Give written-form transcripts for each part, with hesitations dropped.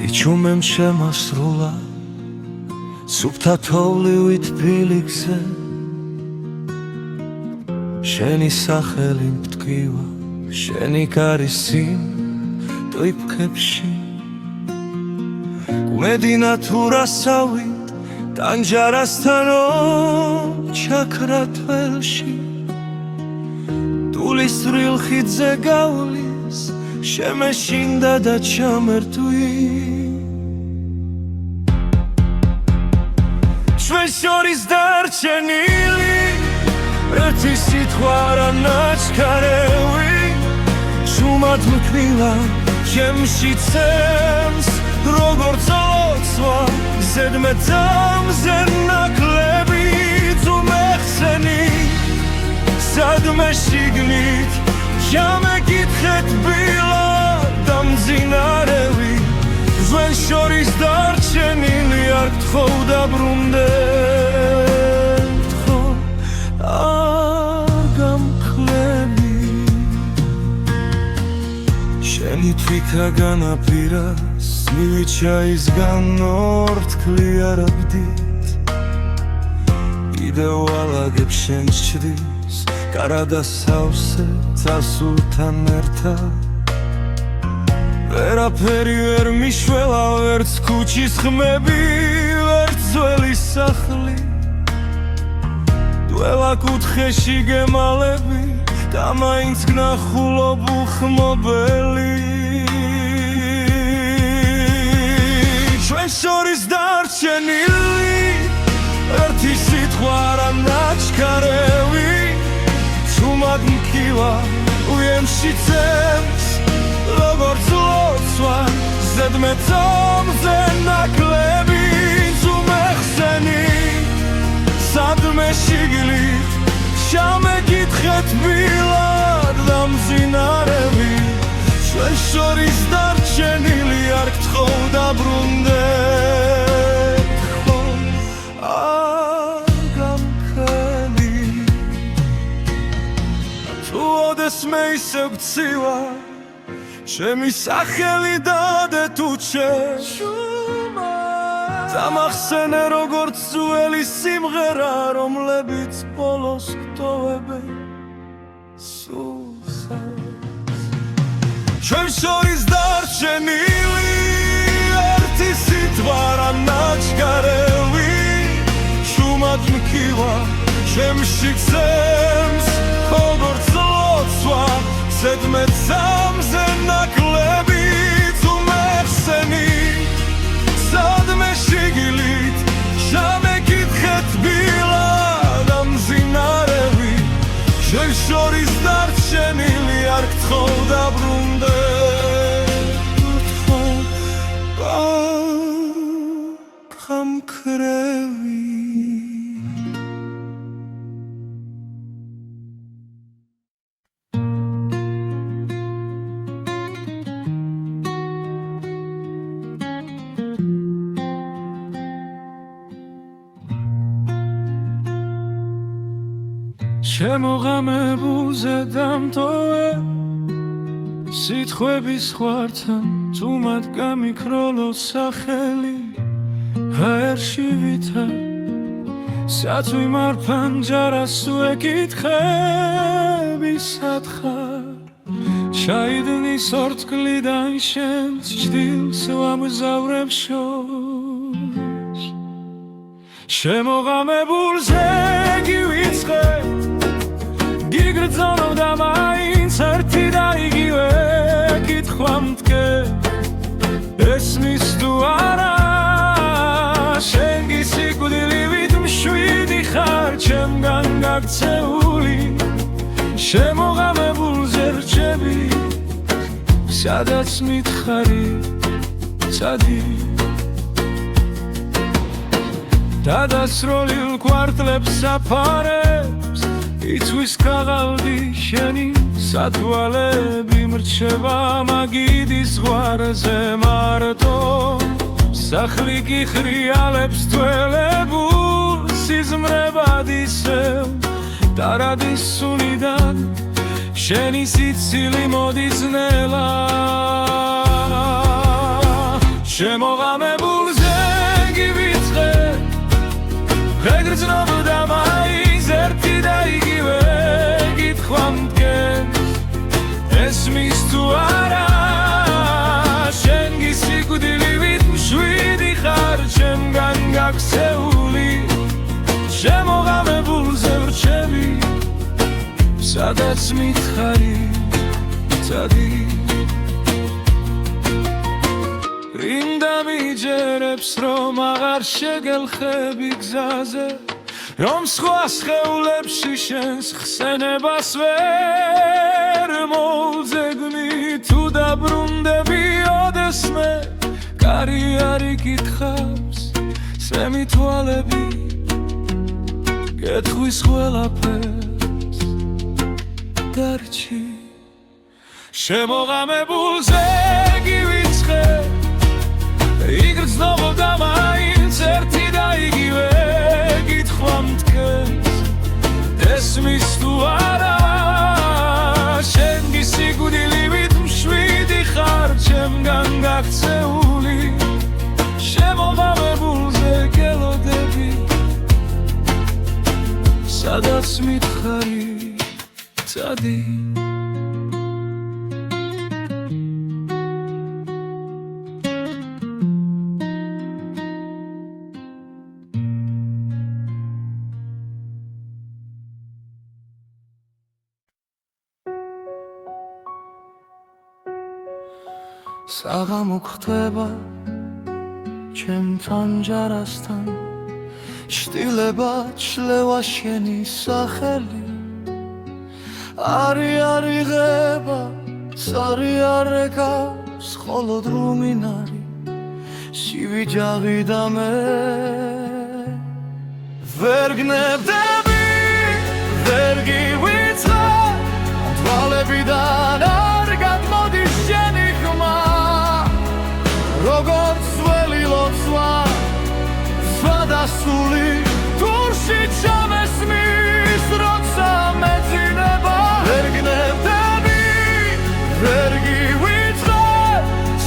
სიჩუმემ შემასრულა სუფთა თოვლივით ფილიქზე შენი სახელი მტკივა შენი კარისი ტვიფქებში გუმედინა თუ რასავით ტანჯარასთანო ჩაქრა თველში ტულის სრილ ხიდზე გავლის შემეშინდა და ჩამერთვი ჩვენ შორის დარჩენილი ერთი სიტყვა არა ნაჩქარევი შუმად მქნილა ჩემში ცემს როგორც ოცვა ზედმეტამზე ნაკლები თუ მეხსენი სადმე შიგნით ჩამეკითხეთ ბილა და მძინარევი ჩვენ შორის დარჩენილი არ გთხოვ დაბრუნდეთ ხო არ გამკლები შენი თვითა განაპირას მივიჩაისგან ორთქლი არაბდით კიდევ ალაგებ შენს ჩრდილს კარადა სავსე წასულთან ერთად ვერაფერი ვერ მიშველა ვერც ქუჩის ხმები ვერც ძველი სახლი დველა კუთხეში გემალები და მაინც გნახულობ უხმობელი ჩვენ შორის დარჩენილი ერთი სიტყვა არა ნაჩქარევი თუმად მქივა უემში ცემს როგორც ლოცვა ზედმეტამზე ნაკლები თუ მეხსენი სადმე შიგნით ჩამეკითხეთ ბილად და მძინარევი ჩვენ შორის დარჩენილი არ გთხოვ დაბრუნდეთ ხო არ გამქენი თუ ოდესმე ისევ გცივა ჩემი სახელი დადე თუ შუმა დამახსენე როგორც ძველი სიმღერა რომლებიც ბოლოს გტოვებენ სულსაც ჩვენ შორის დარჩენილი ერთი სიტყვა რა ნაჩქარევი შუმად მქივა ჩემში ცემს როგორც ლოცვა ზედმეტამზე ნაკლები თუ მეხსენი სადმე შიგნით ჩამეკითხეთ ბილა და მძინარევი ჩვენ შორის დარჩენილი არ გთხოვ დაბრუნდეთ გამქრევი შემოღამებულზე დამტოვე სიტყვების ხვართან თუმად გამიქროლო სახელი ჰაერში ვითა სათვი მარფანჯარას ვეკითხები სათხარ ჩაიდნის ორთქლიდან შენს ჭდილს ვამგზავრებ შორს შემოღამებულზე გივიწყე გიგრძნობ და მაინც ერთი და იგივე კითხვა მტკე ესმის თუ არა შენ გისიკვდილივით მშვიდი ხარ ჩემგან გაქცეული შემოღამებულზე რჩები სადაც მითხარი წადი დადასროლილ კვარტლებს საფარებს იცვის ქაღალდი შენი სათვალები მრჩება მაგიდის ზღვარზე მარტო სახლი კი ხრიალებს თველებულ სიზმრებად ისევ დარადის სუნიდან შენი სიცილი მოდის ნელა შემოღამებულზე გივიწყე ვეგრძნობდა მაინც ერთი და იგივე კითხვა მდგენს ესმის თუ არა შენ გისიკვდილივით მშვიდი ხარ ჩემგან გაქცეული შემოღამებულზე ვრჩები სადაც მითხარი წადი რინდა მიჯერებს რომ აღარ შეგელხები გზაზე რომ სხვა სხეულებში შენს ხსენებას ვერ მოვძებნი თუ დაბრუნდები ოდესმე კარი არ იკითხავს სემი თვალები კითხვის ყველაფერს დარჩი შემოღამებულზე გივიწყე იგრძნობდა მაინც ერთი და იგივე კითხვა მდგენს ესმის თუ არა შენ გისიკვდილივით მშვიდი ხარ ჩემგან გაქცეული შემოღამებულზე გელოდები სადაც მითხარი წადი საღამო ხდება ჩემთან ჯარასთან შტილება ჩლევა შენი სახელი არი არიღება სარი არეკავს ხოლო დრუმინარი სივიჯაღი და მე ვერ გნებდები ვერ გივიწყე თვალებიდან არ გადმოდის შენი ხმა როგორც ძველი ლოცვა სვადასული თურში ჩამესმის როცა მეძინება ვერ გნებდები ვერ გივიწყე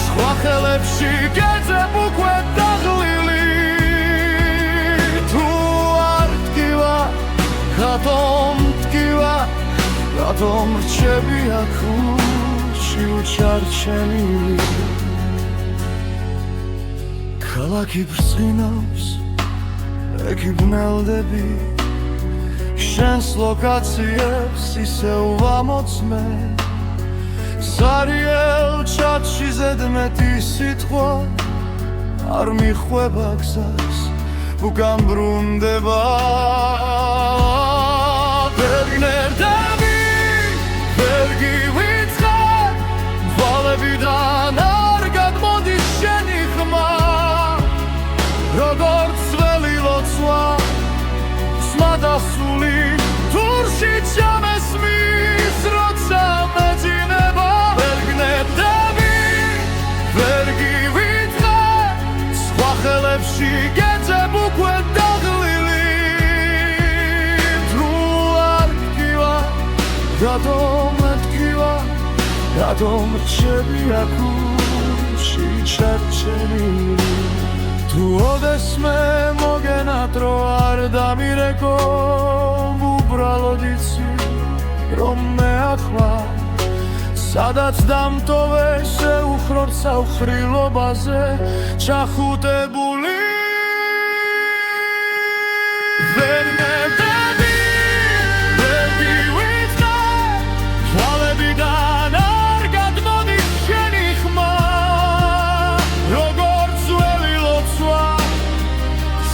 სხვა ხელებში გეძებ უკვე დაღლილი თუ არ ტკივა რატომ ტკივა რატომ რჩები აქ ურში უჩარჩენილი ქალაქი ბრწყინავს ეკი ბნელდები შენს ლოკაციებს ისევ ვამოწმე სარიელ ჩატში ზედმეტი სიტყვა არ მიხვება გზას უკან ბრუნდება ვერ გნებდები ვერ გივიწყე თვალებიდან არ გადმოდის შენი ხმა როგორც ძველი ლოცვა სმადასული თურში ჩამესმის როცა მეძინება ვერ გნებდები ვერ გივიწყე სხვა ხელებში გეძებ უკვე დაღლილი თუ არ ტკივა რატომ ტკივა რატომ რჩები აქ ურში ჩარჩენილი თუ ოდესმე მოგენათ რო არ დამირეკო უბრალოდ იცი რომ მე ახლა სადაც დამტოვე შეუხრორ საუხრილობაზე ჩახუტებული ვერ მევდები ვერ გივიწყე თვალებიდან არ გადმოდის შენი ხმა როგორც ძველი ლოცვა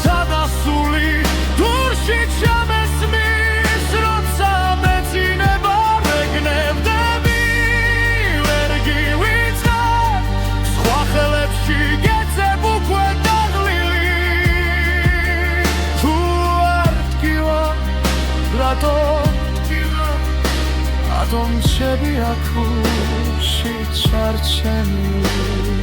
სადასული თურში ჩამესმის როცა მეძინება ვერ გნებდები ვერ გივიწყე სხვა ხელებში გეძებ უკვე დაღლილი თუ არ ტკივა რატომ რჩები აქ ურში ჩარჩენილი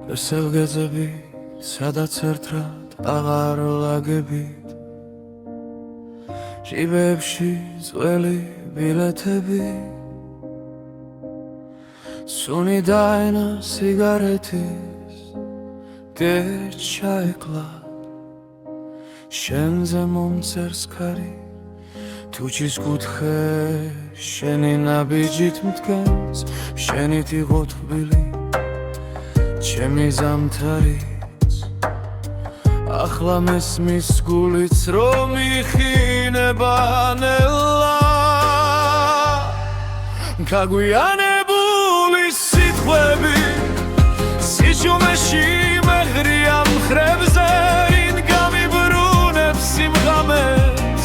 ვესელგეძები სადაც ერთად აღარ ლაგებით ჟიბებში ძველი ბილეთები სუნი დაენა სიგარეთის გერჩ ჩაეკლა შენზე მომწერს ქარი თუჩის კუთხე შენი ნაბიჯით მდგენს შენით იყო თბილი ჩემი ზამთარიც ახლა მესმის გულიც რომ იხინება ნელა გაგვიანებული სიტყვები სიჩუმეში მეღრია მხრებზე რინ გამიბრუნებს სიმღამეს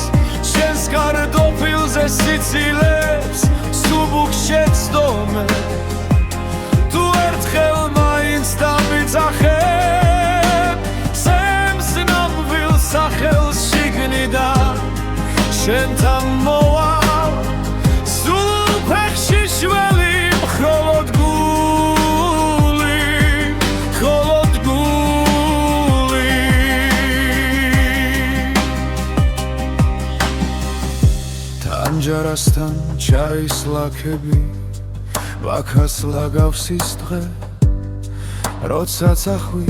შენს კარტოფილზე სიცილებს სუბუქ შეცდომე თუ ერთხელ მაინც დამიძახებ სემს ნამვილ სახელს შიგნიდან შენთან მოვალ სულ ფეხში შველი მხოლოდ ჯარასთან ჩაის ლაქები ვაქას ლაგავს ის დღე როცა წახვი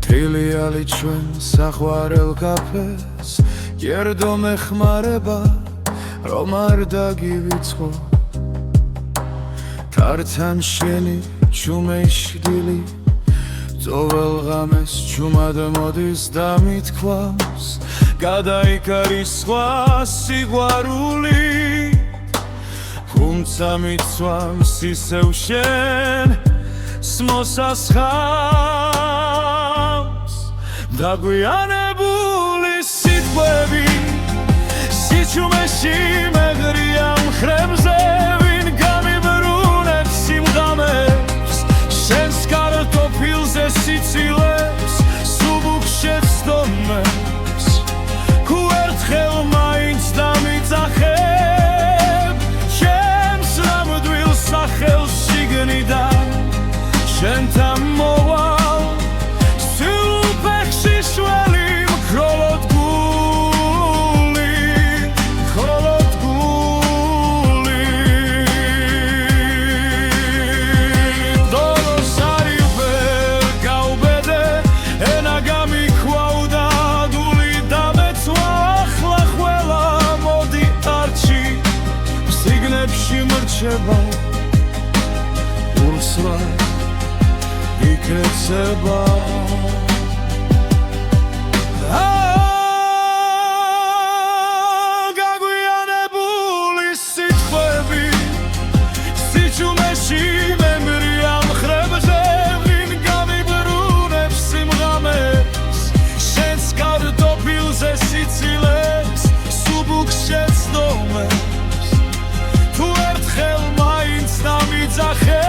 თრილიალი ჩვენ საყვარელ კაფეს გერდო მეხმარება რომ არ დაგივიწყო თართან შენი ჩუმეშდილი ძოվել ღამეს ჩუმად მოდის და მithქვავს გადაიკარის სხვა სიყვარული თუმცა მიცვამს ისევ შენ მოსასხამს დაგვიანებული სიტყვები სიჩუმეში მეღრია მხრებზე ვინ გამიბრუნებს სიმღამებს შენს კარტოფილზე სიცილებს სუბუქ შეცდომებს თუ ერთხელ მაინც დამიძახებ ჩემს ნამდვილ სახელს შიგნიდან შენთან მოვალ სულ ფეხში შველი მხოლოდ გული დოლოს არ იფერ გაუბედე ენა გამიქვავდა დული დამეცვა ახლა ყველა მოდი არჩი სიგნებში მრჩება ურსლა იქეცება გაგვიანებული სიტყვები სიჩუმეში მეღრია მხრებზე ვინ გამიბრუნებს სიმღამეს შენს კარტოფილზე სიცილებს სუბუქ შეცდომებს თუ ერთხელ მაინც დამიძახებ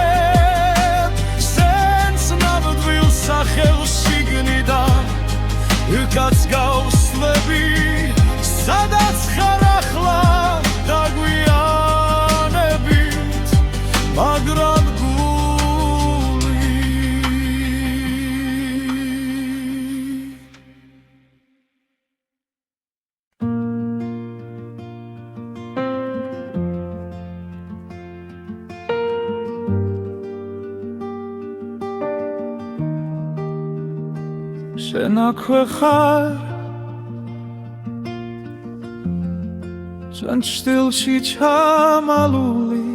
სენს ნამდვილ სახელს შიგნიდან უკაც გავსვლები სადაც ხარ ახლა დაგვიანებით მაგრამ შენ აქვე ხარ ჩვენ ჩრდილში ჩამალული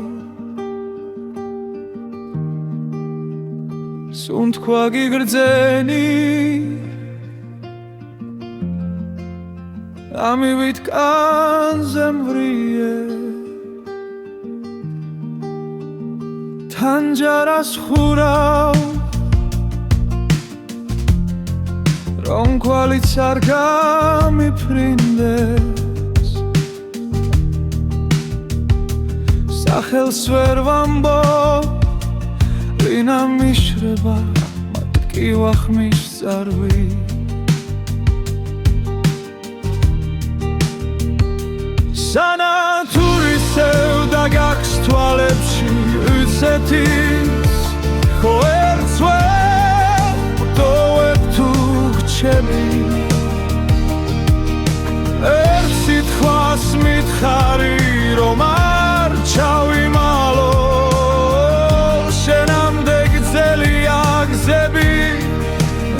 სუნთქვა გიგრძენი ამივით კანზე მვრიე თან ჯარას ხურავ რომ კვალიც არ გამიფრინდეს სახელს ვერ ვამბობ ვინა მიშრება მათ კი ვახმის წარვი სანათურისევ და გაქვს თვალებში უცეთის ხო ერთს ვერ მითხარი რომ არ ჩავიმალო შენამდე გძელია გზები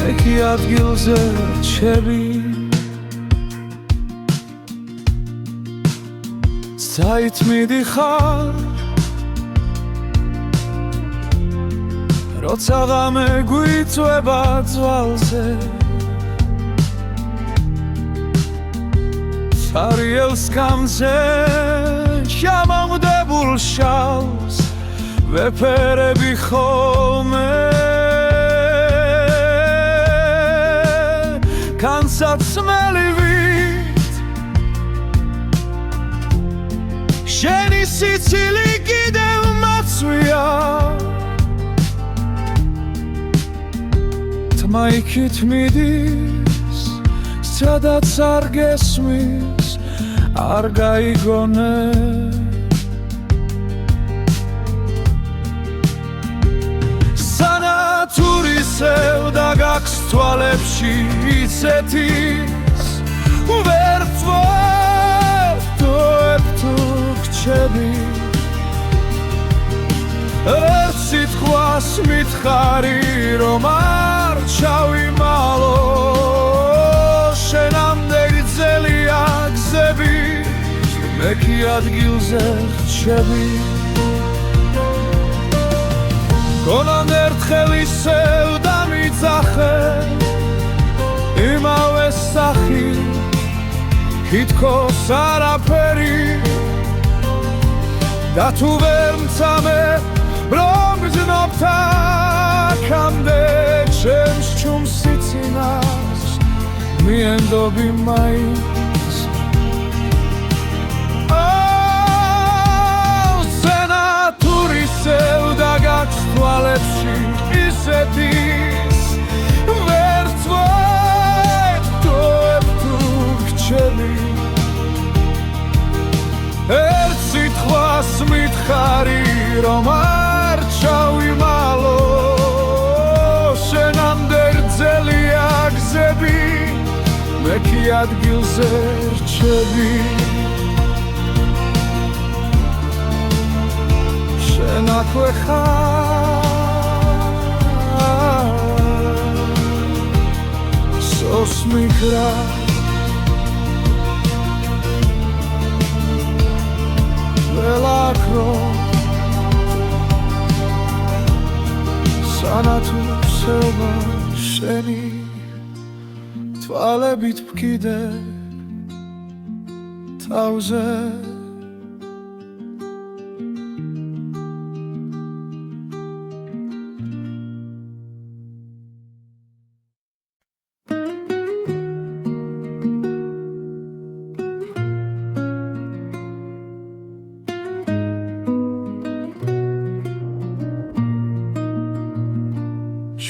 ეკი ადგილზე რჩები საით მიდიხარ როცა ღამე გვიწვება ძვალზე სარიელს გამზე შემამდებულ შალს ვეფერები ხოლმე განსაცმელივით შენი სიცილი კიდევ მაცვია თმა იქით მიდის სადაც არ გესმის არ გაიგონე სანათურისევ და გაქვს თვალებში იცეთის ვერ ვთვებ თუ გჩები ერთ სიტყვას მითხარი რომ არ ჩავიმალო შენამდე გძელია გზები მეკი ადგილზე რჩები გონან ერთხელ ისევ დამიძახე იმავე სახი თითქოს არაფერი და თუ ვერ მცამე რომ გზნობთ აქამდე ჩემს ჩუმს სიცინას მიენდობი მაინც სენათურისევ და გაქვს თვალებში ისეთის ვერ ვთვებ თუ გჩები ერთ სიტყვას მითხარი რომ არ ჩავიმალო შენამდე გძელია გზები მეკი ადგილზე რჩები შენ აქვე ხარ სოს მიგრა ველაქრო სანათურისევა შენი თვალებით ვკიდე თავზე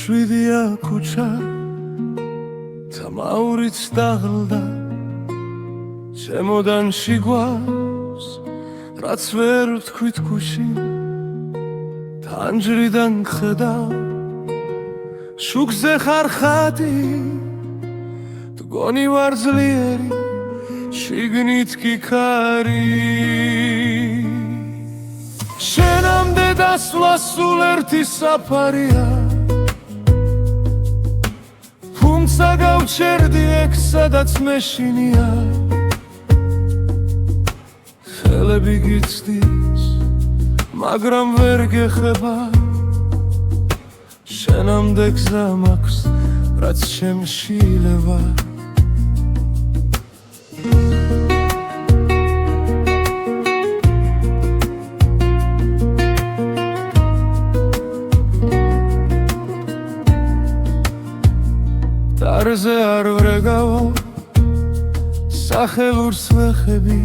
შვიდია ქუჩა თამაურიც დაღლდა შემოდან შიგვას რაც ვერ ვთქვით ქუში თანჯრიდან ხედავ შუქზე ხარ ხატი თგონი ვარ ძლიერი შიგნით კი ქარი შენამდე დასვლა სულ ერთი საფარია თუმცა გავჩერდი ეგ სადაც მეშინია ხელები გიცდის მაგრამ ვერ გეხება შენამდე გზა მაქვს რაც შემშილება დარზე არ ვრეგავო სახელურს ვეხები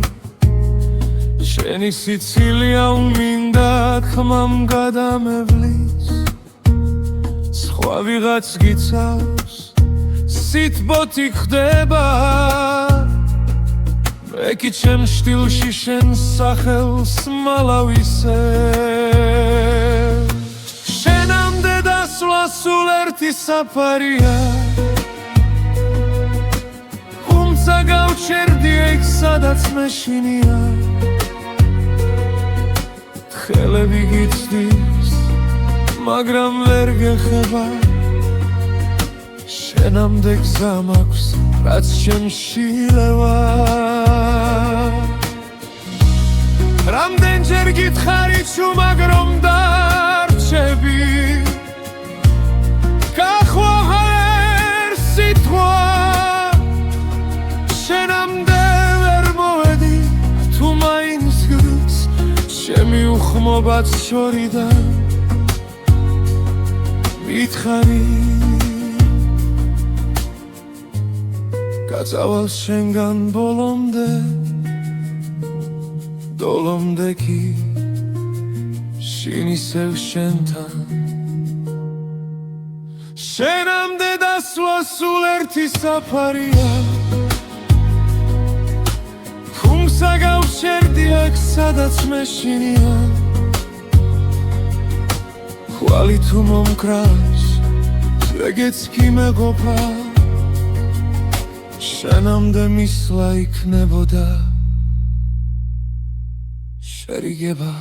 შენი სიცილია უმინდა ხმამ გადამევლის სხვა ვიღაც გიცავს სიტბოთი ხდება ეკი ჩემ შტილში შენ სახელს მალავისე შენამდე დასვლა სულ ერთი საფარია თუმცა გავჩერდი ეგ სადაც მეშინია ხელები გიცდის მაგრამ ვერ გეხება შენამდე გზა მაქვს რაც ჩემში ლევა რამდენჯერ გითხარი ჩუმად რომ დარჩები გახვა ვერ სიტყვა შენამდე ვერ მოვედი თუ მაინც გრს ჩემი უხმობაც შორიდან მითხარი გაწავალ შენგან ბოლომდე დოლომდე კი შინ ისევ შენთან შენამდე დასვლა სულ ერთი საფარია ხუმსა გავშერდი აქ სადაც მეშინია ხვალი თუ მომკრავს ზვეგეც კი მეყოფა შენამდე მისვლა იქნებოდა შერიგება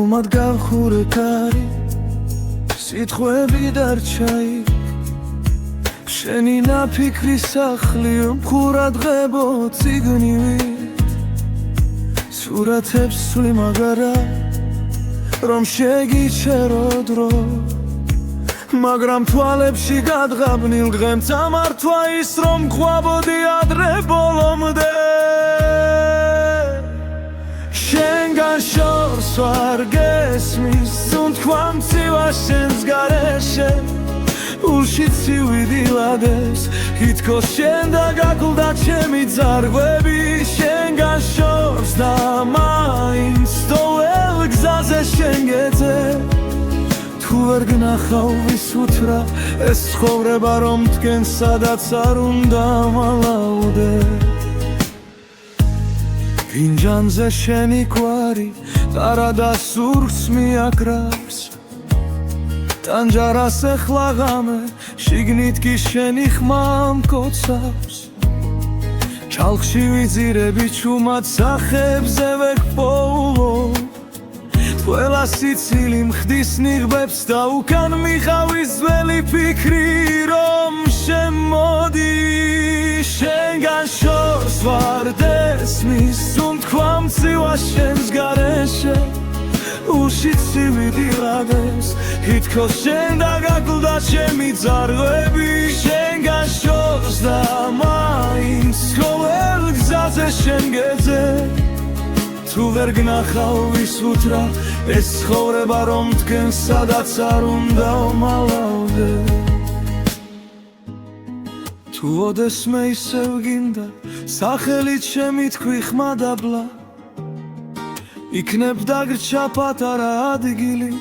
ფუმად გავხურე კარი სიტყვები დარჩა იქ შენი ნაფიქრი სახლი მქურად ღებო ციგნივით სურათებს სული მაგარა რომ შეგიჩერო დრო მაგრამ თვალებში გადღაბნილ დღემ წამართვა ის რომ ყვაბოდი ადრე ბოლომდე შენგან შორს ვარ გესმის თუნთქვა მცივა შენს გარეშე ულში ცივი დილადეს ითქოს შენ და გაკლდა ჩემი ძარღვები შენგან შორს და მაინც თოელ გზაზე შენ გეძე თუ ვერ გნახავ ვის უთრა ეს ცხოვრება რომ დგენ სადაც არ უნდა მალაუდე ფინჯანზე შენი კვარი ტარადა სურს მიაკრავს ტანჯარას ეხლა ღამე შიგნით კი შენი ხმა მკოცავს ჩალხში ვიზირები ჩუმად სახებზე ვეკპოულობ ყველა სიცილი მხდის ნიღბებს და უკან მიყავის ძველი ფიქრი რომ შემოდი შენგან შორს ვარ დესმის თუნთქვა მცივა შენს გარეშე ულში ცივი დილადეს ითქოს შენ და გაკლდა ჩემი ძარღვები შენგან შორს და მაინც ყოველ გზაზე შენ გეძე თუ ვერ გნახავ ვის უთრა ეს ცხოვრება რომ დგენ სადაც არ უნდა მალავდე თუ ოდესმე ისევ გინდა სახელით შემი თქვი ხმა დაბლა იქნებ დაგრჩა პატარა ადგილი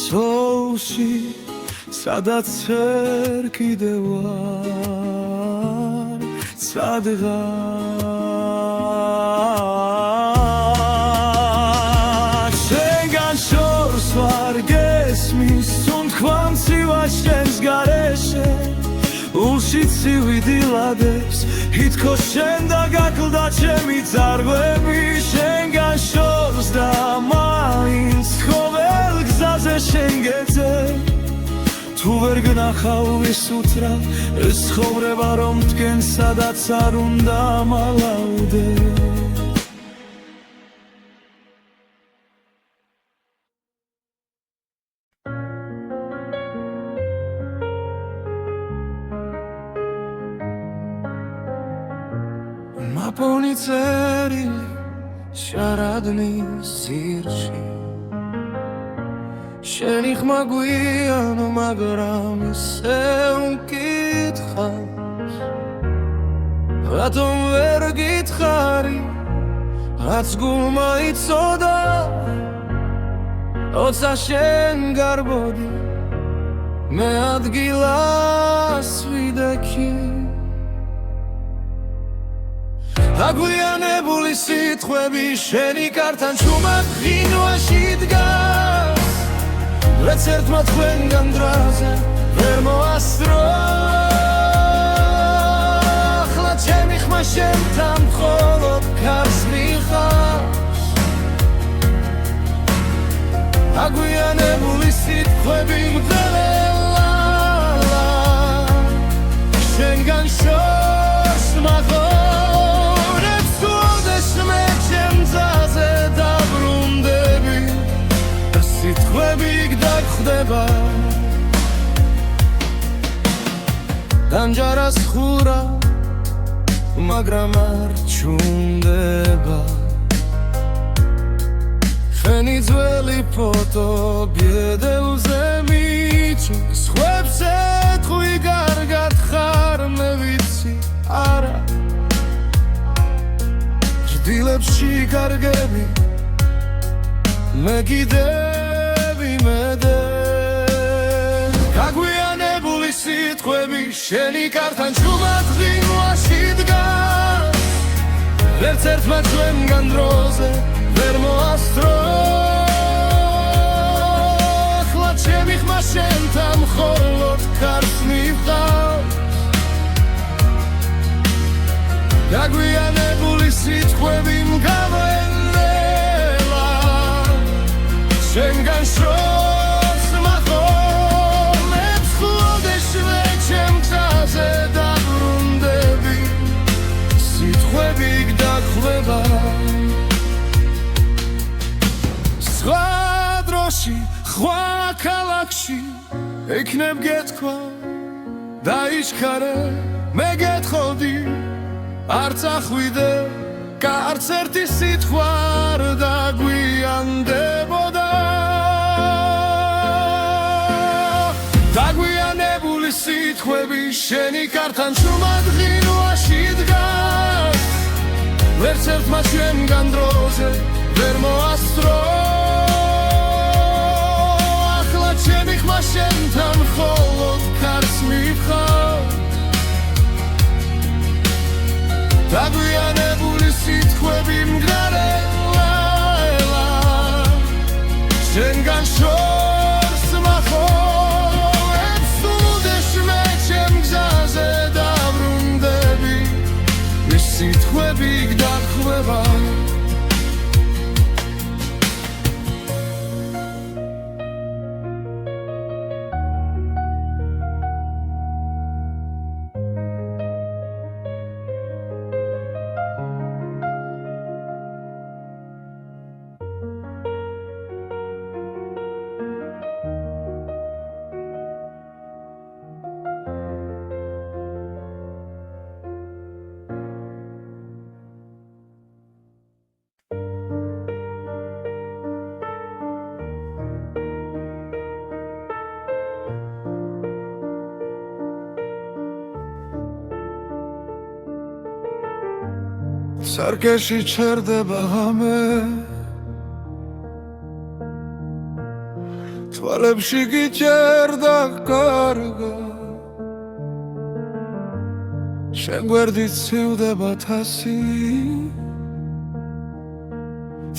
სოუსი სადაც ვერ კიდევ ვარ სადღაც შენგან შორს ვარ გესმის თუნთქვა მცივა შენს გარეშე ულში ცივი დილადეს ითქოს შენ და გაკლდა ჩემი ძარღვები შენგან შორს და მაინც ყოველ გზაზე შენ გეძე თუ ვერ გნახავ ვის უთრა ეს ცხოვრება რომ დგენ სადაც არ უნდა მალავდე მაპონი წერილი შარადნის ძირში შენი ხმა გვიანო მაგრამ ისე მკითხავს რატომ ვერ გითხარი რაც გულმა იცოდა როცა შენ გარბოდი მე ადგილას ვიდექი აგვიანებული სიტყვები შენი კართან ჩუმად ღინვაში დგას ვერც ერთმა თქვენგან დრაზე ვერ მოასწრო ახლა ჩემი ხმა შენთან მხოლოდ ქარს მიხავს აგვიანებული სიტყვები მგდელელა შენგან შორს მაღორებს გულდეს მე ჩემძაზე დაბრუნდები და სიტყვები გდაგხვდება დამჯარას ხურა მაგრამ არ ჩუნდება შენი ძველი ფოტო ბედელზე მიჩეს ხვებს ეთხვი კარგად ხარ მე ვიცი არა ჭდილებში კარგები მე კიდევ იმედე გაგვიანებული სიტყვები შენი კართან ჩუმად ღინვაში დგას ვერც ერთმა ჩვენგან დროზე ვერ მოასწრო ახლა ჩემი ხმა შენთან მხოლოდ ქარს მიხავს გაგვიანებული სიტყვები მგავენელა შენგან შორს მახოლებს ხუდეს მე ჩემ გზაზე დაბრუნდები სიტყვები გდაგხვდება სხვა დროში სხვა ქალაქში ექნებ გეთქვა დაიჩქარე მე გეთხოვდი არ წახვიდე კარც ერთი სიტყვა არ დაგვიანდებოდა დაგვიანებული სიტყვები შენი კართან ჩუმად ღინვაში დგას ვერც ერთმა ჩვენგან დროზე ვერ მოასწრო ახლა ჩემი ხმა შენთან მხოლოდ ქარს მიხავს დაგვიანებული სიტყვები მგდარელა შენგან შორს მახოლებს უდეშ მე ჩემ გზაზე დაბრუნდები ეს სიტყვები გდაგხვდება სარკეში ჩერდება ღამე თვალებში გიჭერდა კარგა შენ გვერდით ცივდება თასი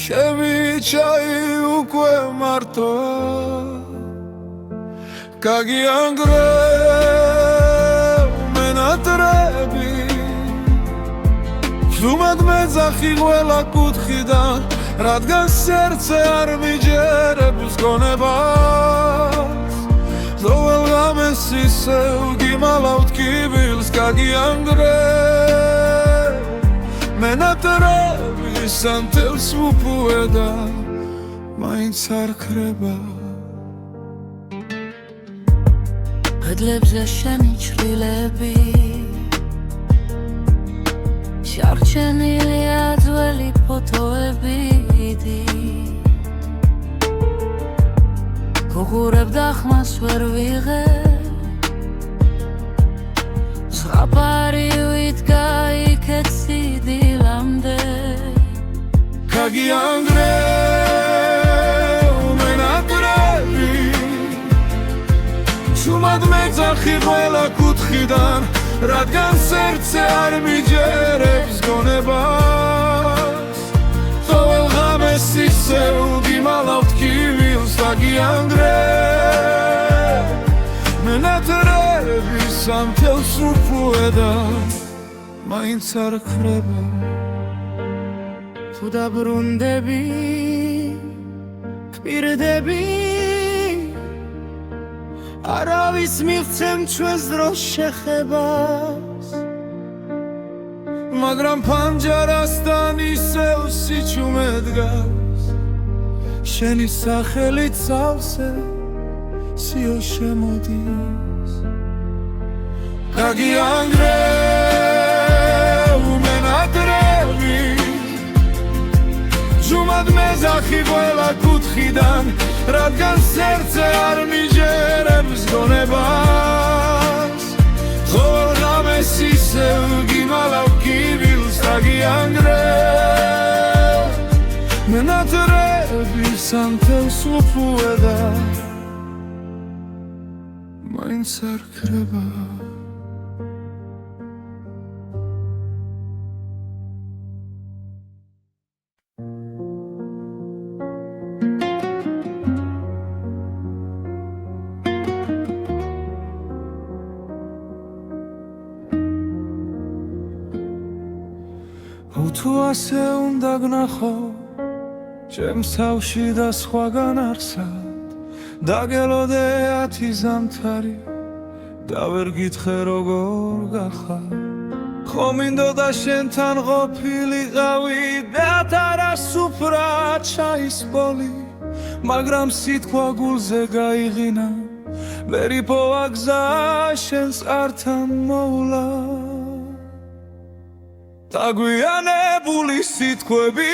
ჩემი ჩაი უკვე მარტოა გაგიანგრევ მენატრები ზუმად მეძახი ყველა კუთხიდან რადგან სერცე არ მიჯერებს გონებას ზოვალ ღამეს ისევ გიმალავთ კიბილს გაგიანგრევ მენატრები სანთელს უპუედა მაინც არ ქრება ბედლებზე შენი ჩრდილები შარჩენილია ძველი ფოტოები დახმას ვერ ვიღებ ზღაპარი ვიდგა იქეთ სიდილამდე გაგიანგრევ მენატრები ჩუმად მეძახი ყველა კუთხიდან რადგან სერცე არ მიჯერებს გონებას ყოველ ღამეს ისევ გიმალავთ კივილს გაგიანგრევ მენატრები სამთელს უფუედა მაინც არ ხრება თუ დაბრუნდები კვირდები არავის მივცემ ჩვენს დროს შეხებას მაგრამ ფანჯარასთან ისევ სიჩუმე დგას შენი სახელით სავსე სიო შემოდის გაგიანგრევ მენატრები ჯუმად მეძახი ყველა კუთხიდან რადგან სერცე არ მიჯერებს გონებას ყოველ ღამეს ისევ გიმალავ კივილს გაგიანგრევ მენატრები სამთელს უფუედა მაინც არ ხრება თუ ასე უნდა გნახო ჩემს თავში და სხვაგან არსად დაგელოდე 10 ზამთარი და ვერ გითხრე როგორ გახარ ხომ მინდოდა შენთან ყოფილიყავი და თარასუფრა ჩაის ბოლი მაგრამ სიტყვა გულზე გაიღინა ვერ იპოვა გზა შენს ართან მოვლა დაგვიანებული სიტყვები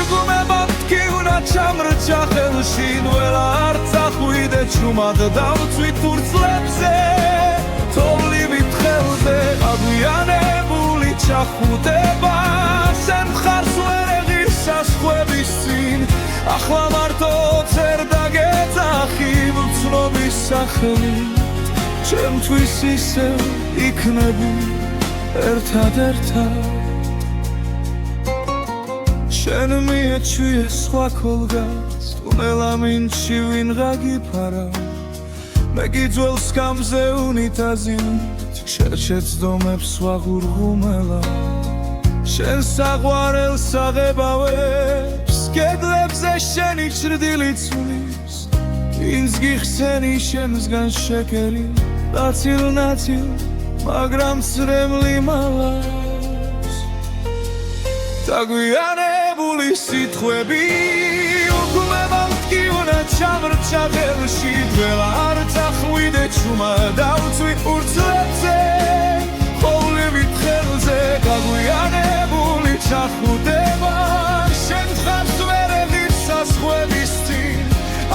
გუმებად კი უნდა ჩამრჩა ხელში ნველა არ წახვიდე ჩუმად დავწვით ფურცლებზე თოვლივით ხელზე დაგვიანებული ჩახუტება შენ მხარს ვერ ეღირს საზღვრების წინ ახლა მარტო წერ დაგეძახი მცნობის სახელით ჩემთვის ისევ იქნები ერთად შენ მიეჩვიე სხვა ქოლგას ტუნელა მინჩი ვინ გაგიფარა მე გიძველს გამზე უნიტაზით შეცდომებს ვაღურღუმელა შენ საყვარელს აღებავებს კედლებზე შენი ჭრდილი ცვლის ვინც გიხსენი შემსგან შეკერი ნაცილ მაგრამ წრემლი მალავს დაგვიანებული სიტყვები უგუმებად კი უნდა ჩამრჩა ხელში დველა არ წახვიდე ჩუმა დავწვი ფურცლებზე ყოვლივით ხელზე დაგვიანებული ჩახუტება შენ მხარს ვერ ეღირს საზღვრების წინ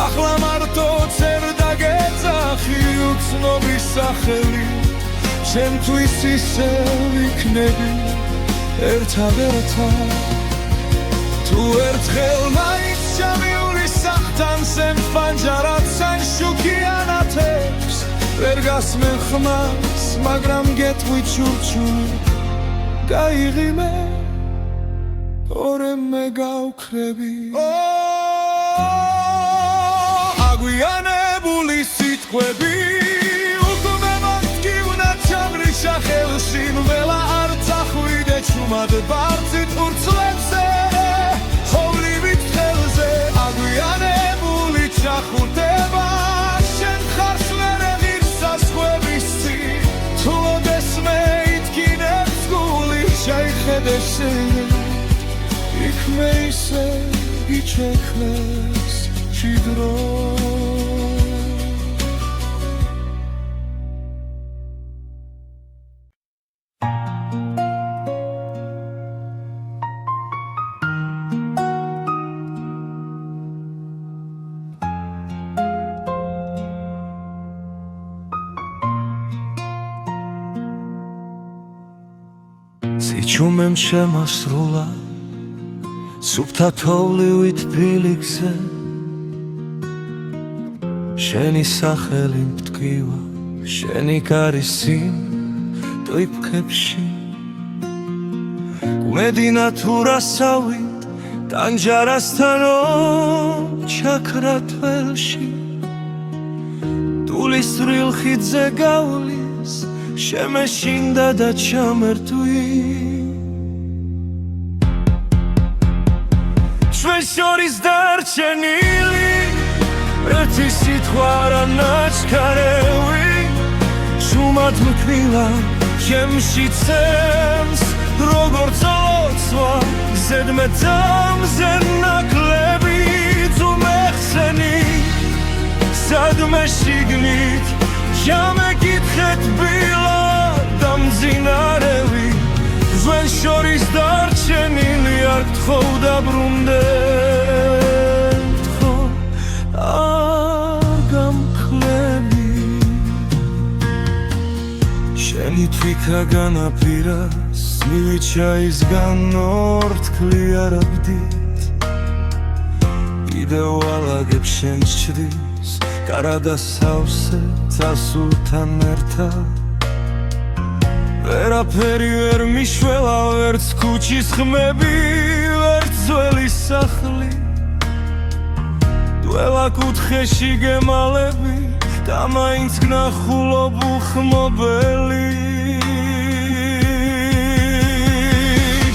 ახლა მარტო წერ დაგეძახი უცნობის სახელით ჩემთვის ისევ იქნები ერთად თუ ერთხელ მაინც ჩამიული სახთან სემ ფანჯარად სან შუქიანათებს ვერ გასმენ ხმას მაგრამ გეტყვი ჩურჩული გაიღიმე ორე მე გავქრები აგვიანებული სიტყვები ხელში ნველა არ წახვიდე ჩუმად ბարձით ფურცლებზე ყოვლივით ხელზე აგვიანებული ჩახუტება შენ ხარს ვერ ეღირს საზღვრების წინ თუ ოდესმე ითქინებს გული შეიხედე შენ იქ მე ისე გიჩექლეს ჭიდრო ჩუმემ შემასრულა სუფთა თოვლივით ბილიქზე შენი სახელი მტკივა შენი კარისი ტვიფქებში გუმედინა თუ რასავით ტანჯარასთანო ჩაქრა თველში ტულისრილ ხიდზე გავლის შემეშინდა და ჩამერთვი ჩვენ შორის დარჩენილი ერთი სიტყვა არა ნაჩქარევი შუმად მქვილა ჩემში ცემს როგორც ლოცვა ზედმეტამზე ნაკლები თუ მეხსენი სადმე შიგნით ჩამეკითხეთ ბილად დამძინარევი ჩვენ შორის დარჩენილი არ გთხოვ დაბრუნდეთ ხო არ გამკლები შენი თვითა განაპირას მივიჩაისგან ორთქლი არაბდით კიდევ ვალაგებ შენს ჩრდილს კარადა სავსე წასულთან ერთად ვერაფერი ვერ მიშველა ვერც ქუჩის ხმები ვერც ძველი სახლი დველა კუთხეში გემალები და მაინც გნახულობ უხმობელი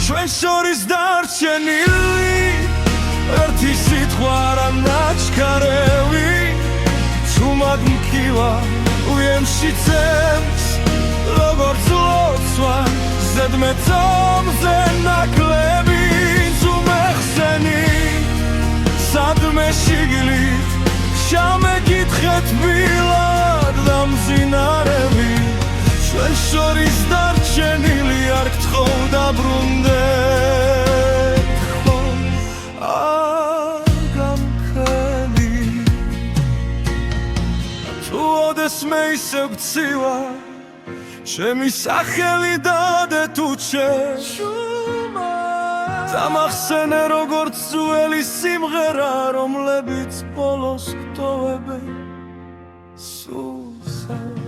ჩვენ შორის დარჩენილი ერთი სიტყვა არა ნაჩქარევი თუმად მქივა უემში ცემს როგორც ლოცვა ზედმეტამზე ნაკლები თუ მეხსენი სადმე შიგნით ჩამეკითხეთ ბილად დამძინარევი ჩვენ შორის დარჩენილი არ გთხოვ დაბრუნდეთ ხო არ გამქრები თუ ოდესმე ისევ გცივა ჩემი სახელი დადე თუ ჩეშუმა დამახსენე როგორც ძველი სიმღერა რომლებიც ბოლოს გტოვებენ სულსაც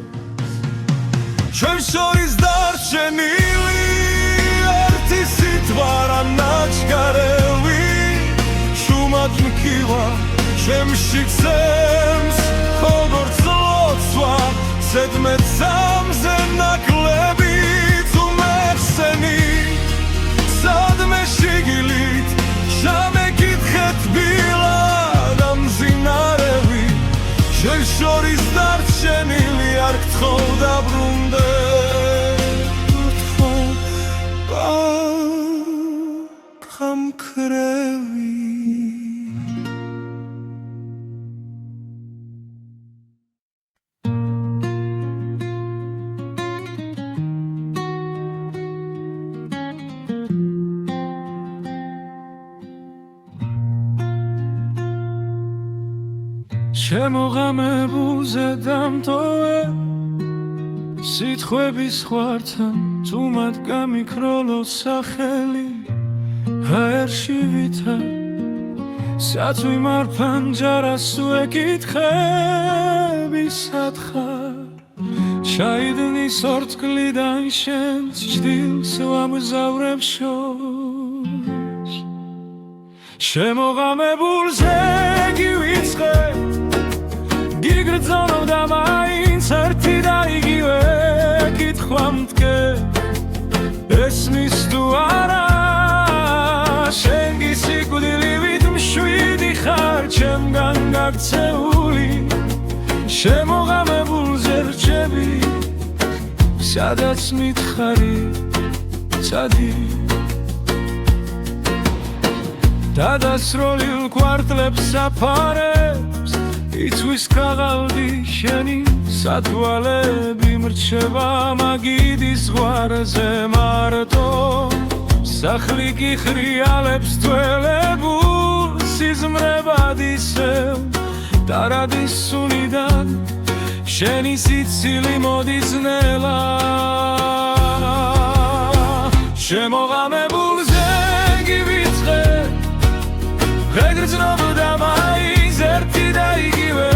ჩვენ შორის დარჩენილი ერთი სიტყვა რა ნაჩქარევი შუმად მქივა ჩემში ცემს როგორც ლოცვა ზედმეტამზე ნაკლები თუ მეხსენი სადმე შიგნით ჩამეკითხეთ ბილად დამძინარევი ჩვენ შორის დარჩენილი არ გთხოვ დაბრუნდეთ ხო არ გამქრები შემოღამებულზე დამტოვე სიტყვების ხვართან თუ მათ გამიქროლოს სახელი ჰაერში ვითა სათვი მარფანჯარას ვეკითხები სათხარ ჩაიდნის ორთქლიდან შენს ჭდილს ვამგზავრებ შორს შემოღამებულზე გივიწყე გიგრძნობ და მაინც ერთი და იგივე კითხვა მტკე ესმის თუ არა შენ გისიკვდილივით მშვიდი ხარ ჩემგან გაქცეული შემოღამებულზე რჩები სადაც მითხარი ცადი დადასროლილ კვარტლებს საფარებს იცვის ქაღალდი შენი სათვალები მრჩება მაგიდის ზღვარზე მარტო სახლი კი ხრიალებს თველებულ სიზმრებად ისევ დარადის სუნიდან შენი სიცილი მოდის ნელა შემოღამებულზე გივიწყე ღეგრძნობდა მაინც ერთი და იგივე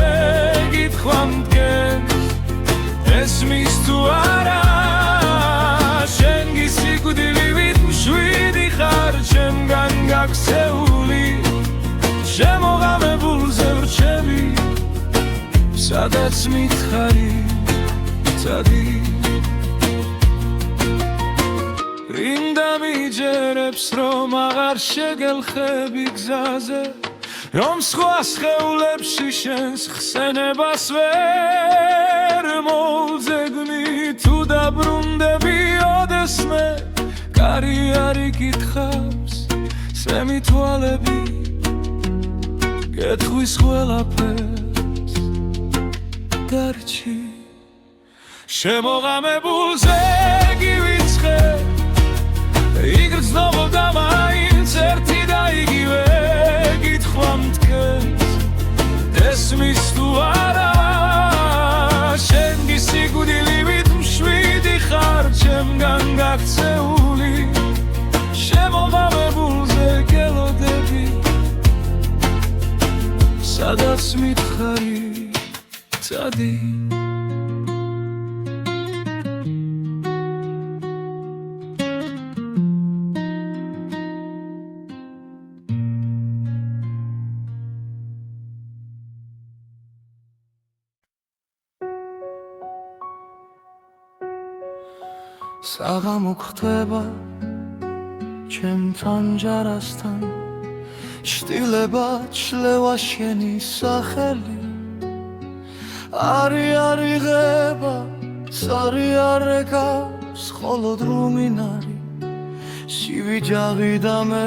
კითხვა მდგენს ესმის თუ არა შენ გისიკვდილივით მშვიდი ხარ ჩემგან გაქცეული შემოღამებულზე ვრჩები სადაც მითხარი წადი რინდა მიჯერებს რომ აღარ შეგელხები გზაზე რომ სხვა სხეულებში შენს ხსენებას ვერ მოვძებნი თუ დაბრუნდები ოდესმე კარი არ იკითხავს სემი თვალები გეტყვის ყველაფერს დარჩი შემოღამებულზე გივიწყე იგრძნობდა მაინც ერთი და იგივე კითხვა მდგენს ესმის თუ არა შენ გისიკვდილივით მშვიდი ხარ ჩემგან გაქცეული შემოღამებულზე გელოდები სადაც მითხარი წადი საღამო ხდება ჩემთან ჯარასთან შტილება ჩლევა შენი სახელი არი იღება სარი არ ეკავს მხოლოდ რუმინარი სივიჯაღი და მე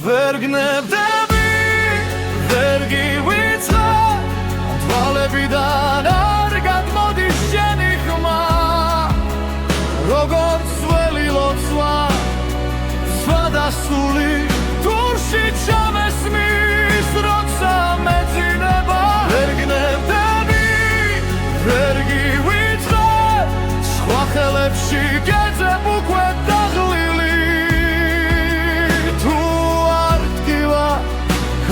ვერ გნებდები ვერ გივიწყე თვალებიდან არ გადმოდის შენი ხმა როგორც ძველი ლოცვა სხვადასული თურში ჩამესმის როცა მეძინება ვერ გნებდები ვერ გივიწყე სხვა ხელებში გეძებ უკვე დაღლილი თუ არ ტკივა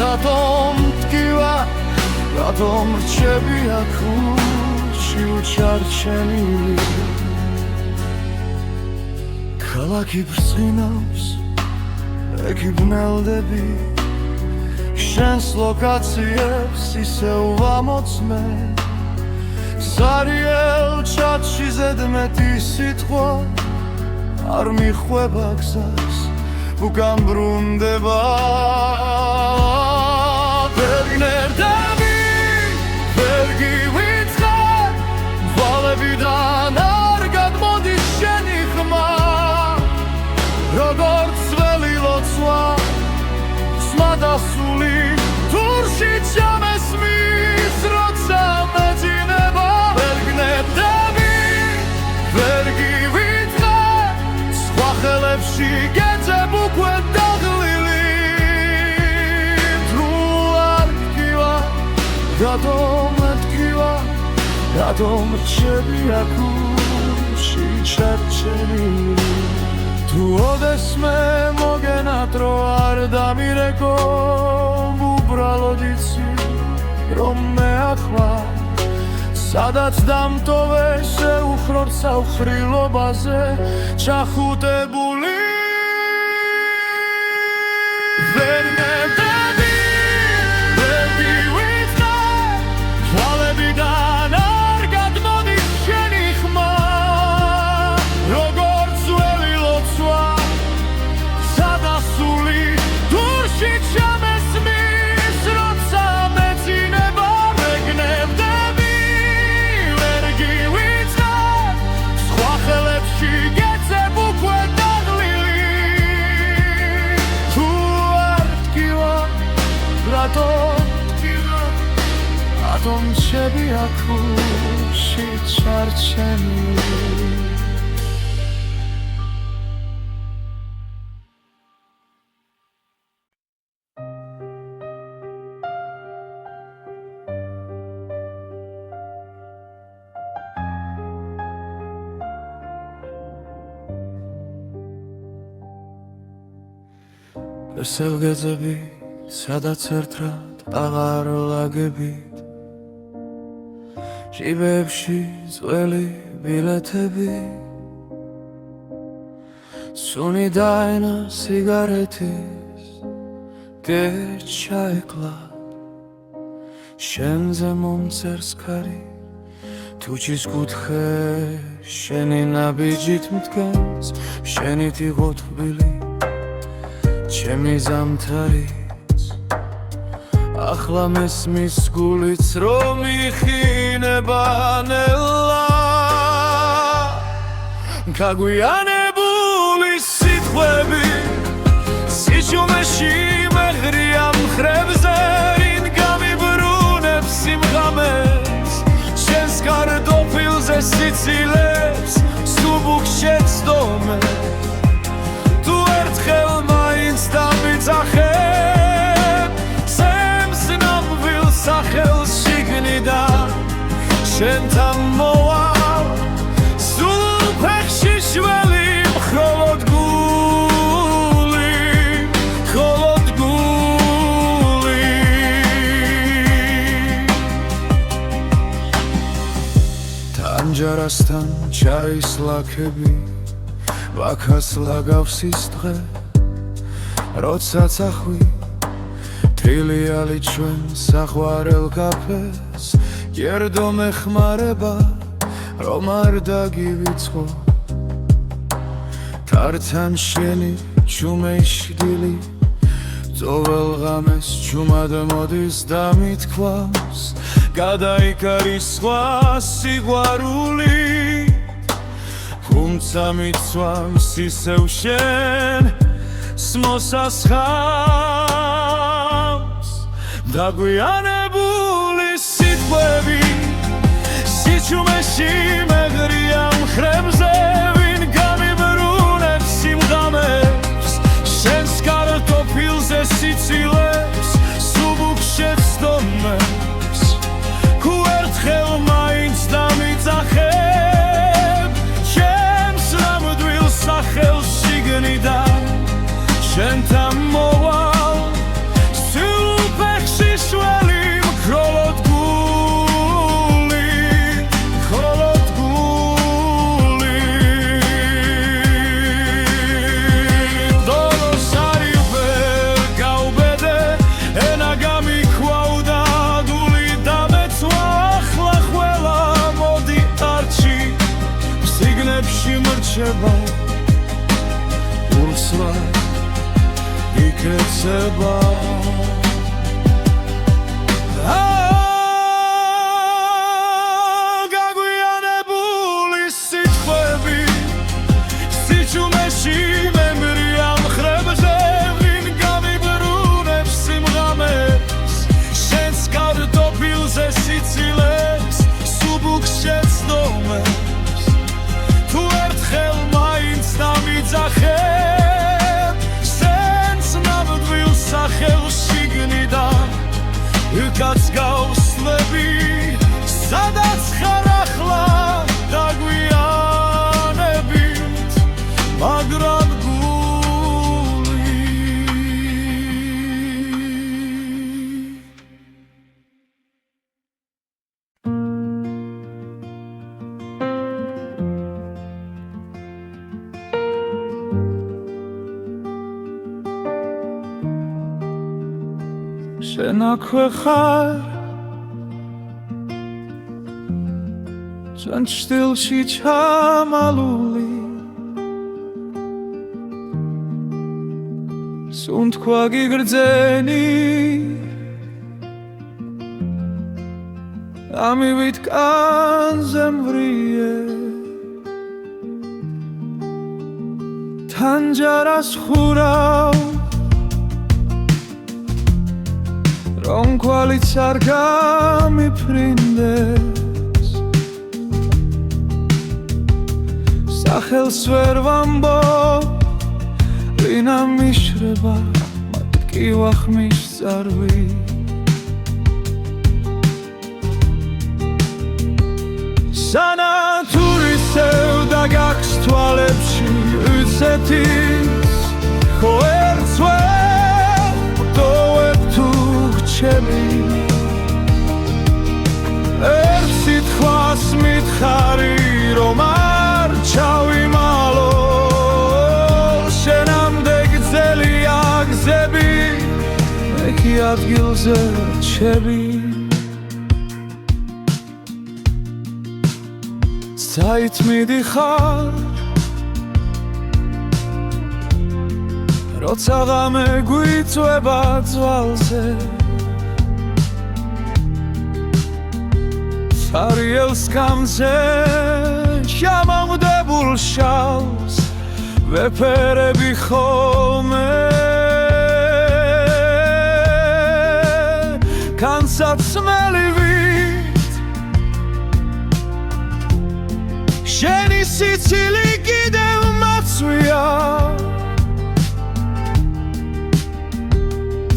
რატომ ტკივა რატომ რჩები აქ ურჩი უჩარჩენილი ქალაქი ბრწყინავს ექი ბნელდები შენს ლოკაციებს ისევ ვამოწმე ზარიელ ჩათში ზედმეტი სიტყვა არ მიხვება გზას უკან ბრუნდება ვერ გნებდები ვერ გივიწყე თვალებიდან არ გადმოდის შენი ხმა როგორც ძველი ლოცვა სხვადასული თურში ჩამესმის როცა მეძინება ვერ გნებდები ვერ გივიწყე სხვა ხელებში გეძებ უკვე დაღლილი თუ არ ტკივა რატომ ტკივა რატომ რჩები აქ ურჩი ჩარჩენილი თუ ოდესმე მოგენატრო არ დამირეკო უბრალოდ იცი რომ მე ახლა სადაც დამტოვე შეუხროდ საუხრილობაზე ჩახუტებული ვერ გნებდები ვერ გივიწყე თვალებიდან არ გადმოდის შენი ხმა როგორც ძველი ლოცვა სადასული თურში ჩამესმის როცა მეძინება ვერ გნებდები ვერ გივიწყე სხვა ხელებში გეძებ უკვე დაღლილი თუ არ ტკივა რატომ რჩები აქ ურჩი ჩარჩენილი სელგეძები სადაც ერთად აღარ ლაგებით ჟიბებში წველი ბილეთები სუნი დაენა სიგარეთის გერჩაეკლა შენზე მომწერს ქარი თუჩის კუთხე შენი ნაბიჯით მდგენს შენით იყო თბილი ჩემი ზამთარიც ახლა მესმის გულიც რომ იხინება ნელა გაგვიანებული სიტყვები სიჩუმეში მეღრია მხრებზე ვინ გამიბრუნებს სიმღამეს შენს კარტოფილზე სიცილებს სუბუქ შეცდომე თუ ერთხელ მაინც დამიძახებ სემს ნამვილ სახელს შიგნიდან შენთან მოვალ სულ ფეხში შველი მხოლოდ გული მხოლოდ გული თანჯარასთან ჩაის ლაქები ვაქას ლაგავს ის დღე როცა წახვი თრილიალი ჩვენ საყვარელ კაფეს გერდო მეხმარება რომ არ დაგივიწყო თართან შენი ჩუმეშდილი ძოվել ღამეს ჩუმად მოდის და მithქვავს გადაიკარის სხვა სიყვარული თუმცა მიცვამს ისევ შენ მოსასხამს დაგვიანებული სიტყვები სიჩუმეში მეღრია მხრებზე ვინ გამიბრუნებს სიმღამებს შენს კარტოფილზე სიცილებს სუბუქ შეცდომებს თუ ერთხელ მაინც დამიძახებ ჩემს ნამდვილ სახელს შიგნიდან შენთან მოვალ სულ ფეხში შველი მხოლოდ გული მხოლოდ გული დოლოს არი ვერ გავბედე ენა გამიქვავდა დული დამეცვა ახლა ყველა მოდი არჩი სიგნებში მრჩება ურსლა იქეცება გაგვიანებული სიტყვები სიჩუმეში მეღრია მხრებზე ვინ გამიბრუნებს სიმღამეს შენს კარტოფილზე სიცილებს სუბუქ შეცდომებს თუ ერთხელ მაინც დამიძახებ სახელს შიგნიდან უკაც გავსლები სადაც ხარ ახლა დაგვიანებით მაგრამ გული შენ აქვე ხარ ჩვენ ჩრდილში ჩამალული სუნთქვა გიგრძენი ამივით კანზე მვრიე თანჯარას ხურავ რომ კვალიც არ გამიფრინდეს სახელს ვერ ვამბობ ვინა მიშრება მათ კი ვახმის წარვი სანათურისევ და გაქვს თვალებში უცეთის ხო ერთს ვერ რჩები ერთ სიტყვას მითხარი რომ არ ჩავიმალო შენამდე გრძელია გზები მე კი ადგილზე რჩები საით მიდიხარ როცა ღამე გვიწვება ძვალზე სარიელ სკამზე შემომდებულ შალს ვეფერები ხოლმე განსაცმელივით შენი სიცილი კიდევ მაცვია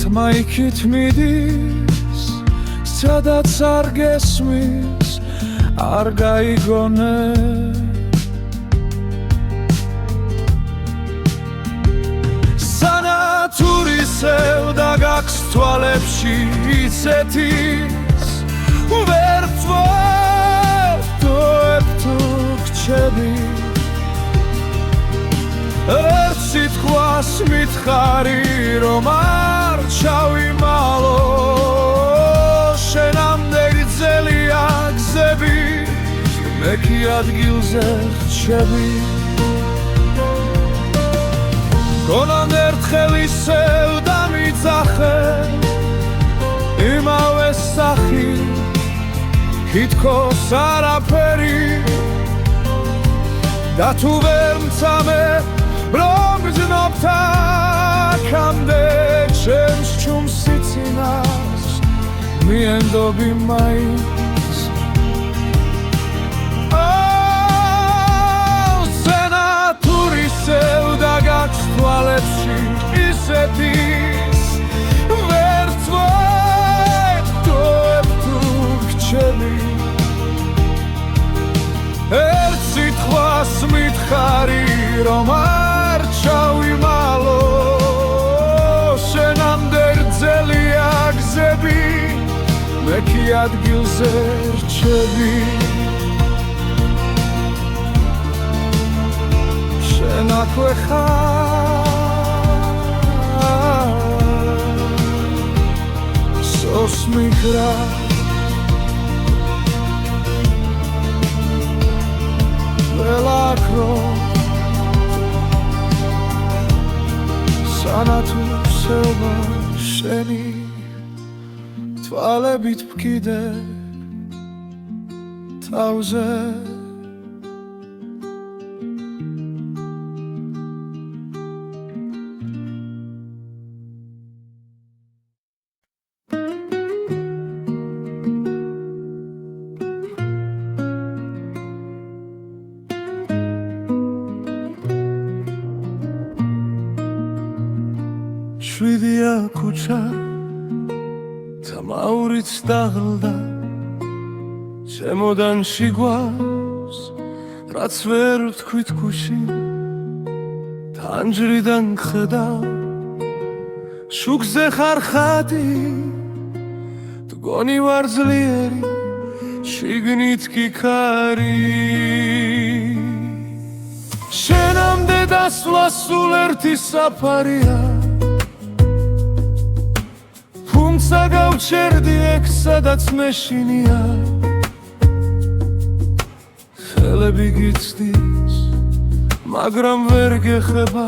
თმა იქით მიდის სადაც არ გესმის არ გაიგონე სანათურისევ და გაქვს თვალებში იცეთის ვერ ვთვებ თუ გრჩები ერთ სიტყვას მითხარი რომ არ ჩავიმალო შენამდე გრძელია გზები მე კი ადგილზე რჩები გონან ერთხელ ისევ დამიძახე იმავე სახი თითქოს არაფერი და თუ ვერ მცამე რომ გრძნობ აქამდე ჩემს ჩუმს სიცინას მიენდობი მაინც სენათურისევ და გაქვს თვალებში ისეთის ვერ ვთვებ თუ გრჩები ერთ სიტყვას მითხარი რომ არ ჩავიმალო შენამდე გრძელია გზები მე კი ადგილზე რჩები შენ აქვე ხარ სოს მიგრა ველაქრო სანათურისევა შენი თვალებით ვკიდე თავზე შვიდია ქუჩა თამაურიც დაღლდა შემოდან შიგვას რაც ვერ ვთქვით ქუში თანჯრიდან ხედავ შუქზე ხარ ხატი თგონი ვარ ძლიერი შიგნით კი ქარი შენამდე დასვლა სულ ერთი საფარია თუმცა გავჩერდი ეგ სადაც მეშინია ხელები გიცდის მაგრამ ვერ გეხება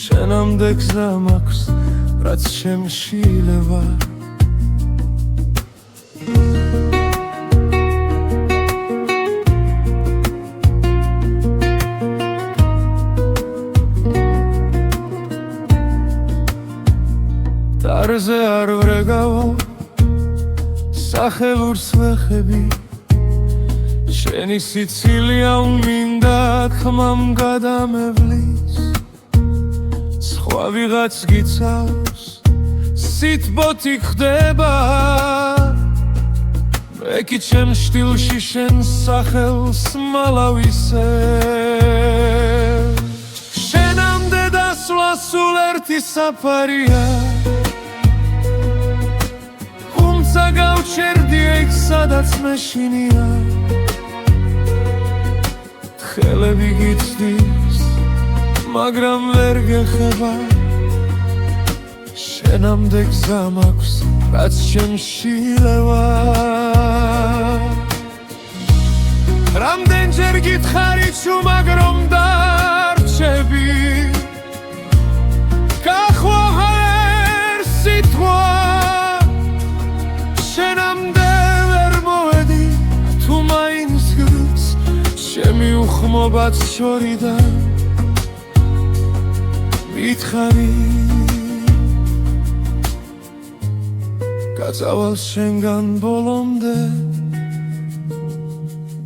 შენამდე გზა მაქვს რაც შემშილება დარზე არ ვრეგავო სახეურს ვეხები შენი სიცილია უმინდა ხმამ გადამევლის სხვა ვიღაც გიცავს სიტბოთი ხდება მე კი ჩემ შტილში შენ სახელს მალავისე შენამდე დასვლა სულ ერთი საფარია გავჩერდია იქ სადაც მეშინია ხელები გიცდის მაგრამ ვერ გეხება შენამდე გზა მაქვს რაც ჩემში ლევა რამდენჯერ გითხარი ჩუმად რომ დარჩები გახვა ვერ სიტყვა შენამდე ვერ მოვედი თუ მაინც გრძ ჩემი უხმობაც შორიდან მითხარი გაწავალ შენგან ბოლომდე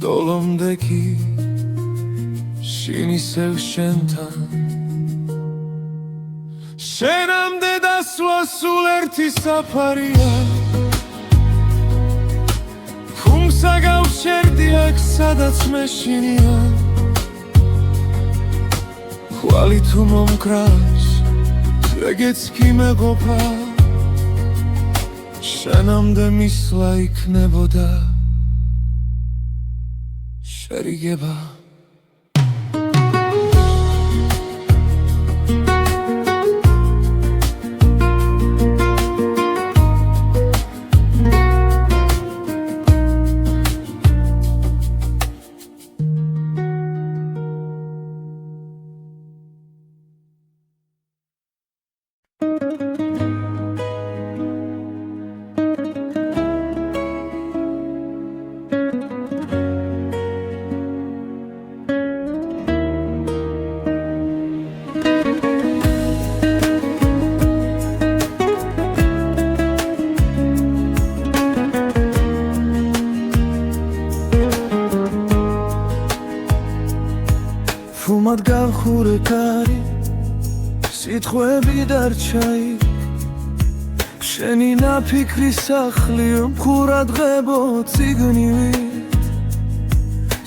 დოლომდე კი შინ ისევ შენთან შენამდე დასვლა სულ ერთი საფარია ხუმსა გავჩერდია აქ სადაც მეშინია ხვალი თუ მომკრავს ეგეც კი მეყოფა შენამდე მისვლა იქნებოდა შერიგება ფუმად გავხურე კარი სიტყვები დარჩაი შენი ნაფიქრი სახლი მქურად ღებო ციგნივით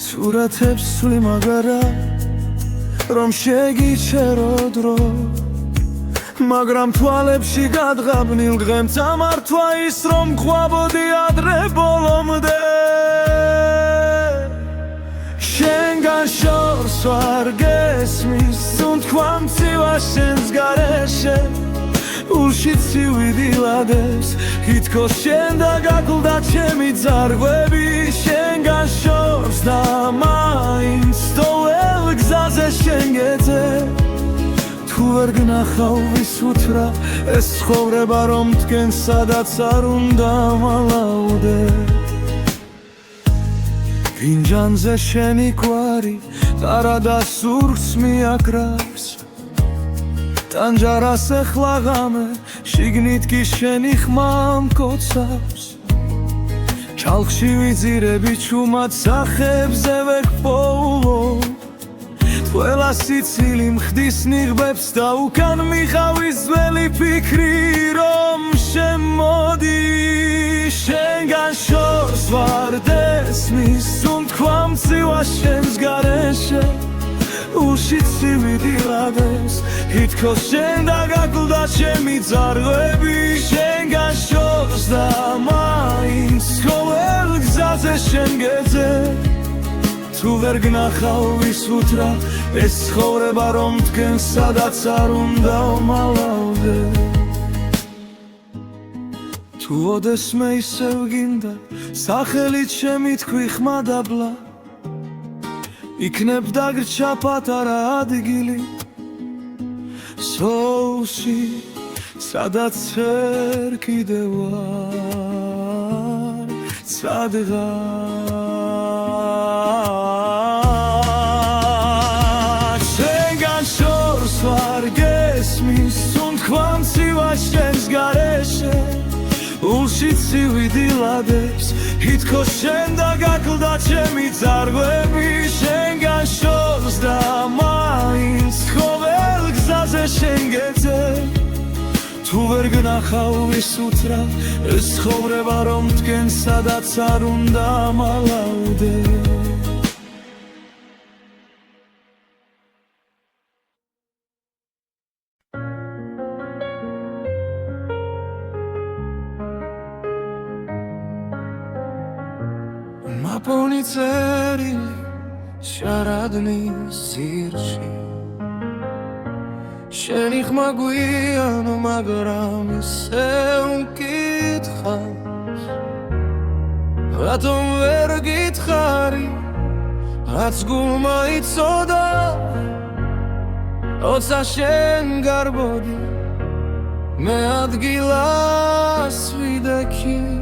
სურათებს სვი მაგარა რომ შეგიჩერო დრო მაგრამ თვალებში გადღაბნილ დღემ წამართვა ის რომ ყვაბოდი ადრე ბოლომდე შენგან შორს ვარ გესმის სუნთქვა მცივა შენს გარეშე ულში ცივიდილადეს ითქოს შენ და გაკლდა ჩემი ძარღვები შენგან შორს და მაინც თოველ გზაზე შენ გეძე თუ ვერ გნახავ ვის უთრა ეს ცხოვრება რომ დგენ სადაც არ უნდა მალავდე ფინჯანზე შენი კვარი ტარა და სურს მიაკრავს ტანჯარას ეხლა ღამე შიგნით კი შენი ხმა მკოცავს ჩალხში ვიძირები ჩუმად სახებზე ვეკპოულობ ყველა სიცილი მხდის ნიღბებს და უკან მიყავის ძველი ფიქრი რომ შემოდი შენგან შორს ვარ დესმის სუნთქვა მცივა შენს გარეშე ულში ცივიდილადეს ითქოს შენ და გაკლდა ჩემი ძარღვები შენგან შორს და მაინც ყოველ გზაზე შენ გეძე თუ ვერ გნახავ ვის უთრა ეს ცხოვრება რომ დგენ სადაც არ უნდა მალავდე თუ ოდესმე ისევ გინდა სახელით შემი თქვი ხმა დაბლა იქნებ დაგრჩა პატარა ადგილი სოუსი სადაც ვერ კიდევ ვარ სადღაც შენგან შორს ვარ გესმის სუნთქვა მცივა შენს გარეშე ულში ცივიდილადეს ითქოს შენ და გაკლდა ჩემი ძარღვები შენგან შორს და მაინც ყოველ გზაზე შენ გეძე თუ ვერ გნახავ ვის უთრა ეს ცხოვრება რომ დგენ სადაც არ უნდა მალავდე ნაპოვნი წერილი შარადნის ძირში შენი ხმა გვიანო მაგრამ ისე უკითხავს რატომ ვერ გითხარი რაც გულმა იცოდა როცა შენ გარბოდი მე ადგილას ვიდექი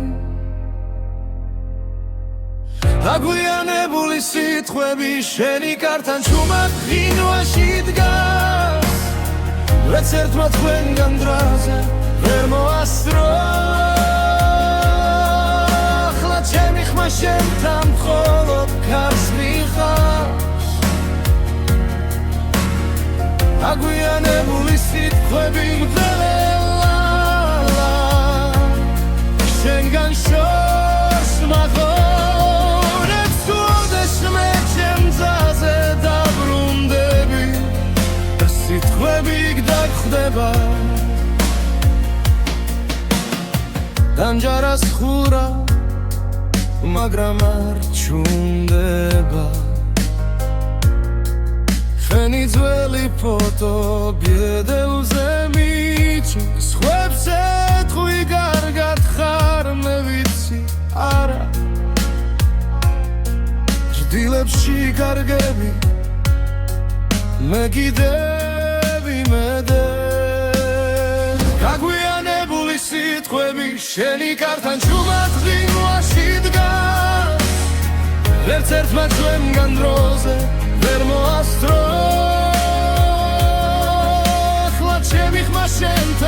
აგვიანებული სიტყვები შენი კართან ჩუმად ღინვაში დგას ვერც ერთმა თქვენგან დრაზე ვერ მოასწრო ახლა ჩემი ხმა შენთან მხოლოდ ქარს მიხავს აგვიანებული სიტყვები მძელა შენგან შორს მაღორებს უოდეს მე ჩემძაზე დაბრუნდები და სიტყვები გდაგხვდება დამჯარას ხურა მაგრამ არ ჩუნდება შენი ძველი ფოტო ბედელზე მიჩის ხვებს ეთხვი კარგად ხარ მე ვიცი არა ჭდილებში კარგები მე კიდევ იმედებ გაგვიანებული სიტყვები შენი კართან ჩუმად ღინვაში დგას ვერც ერთმა ჩვენგან დროზე ვერ მოასწრო ახლა ჩემი ხმა შენთან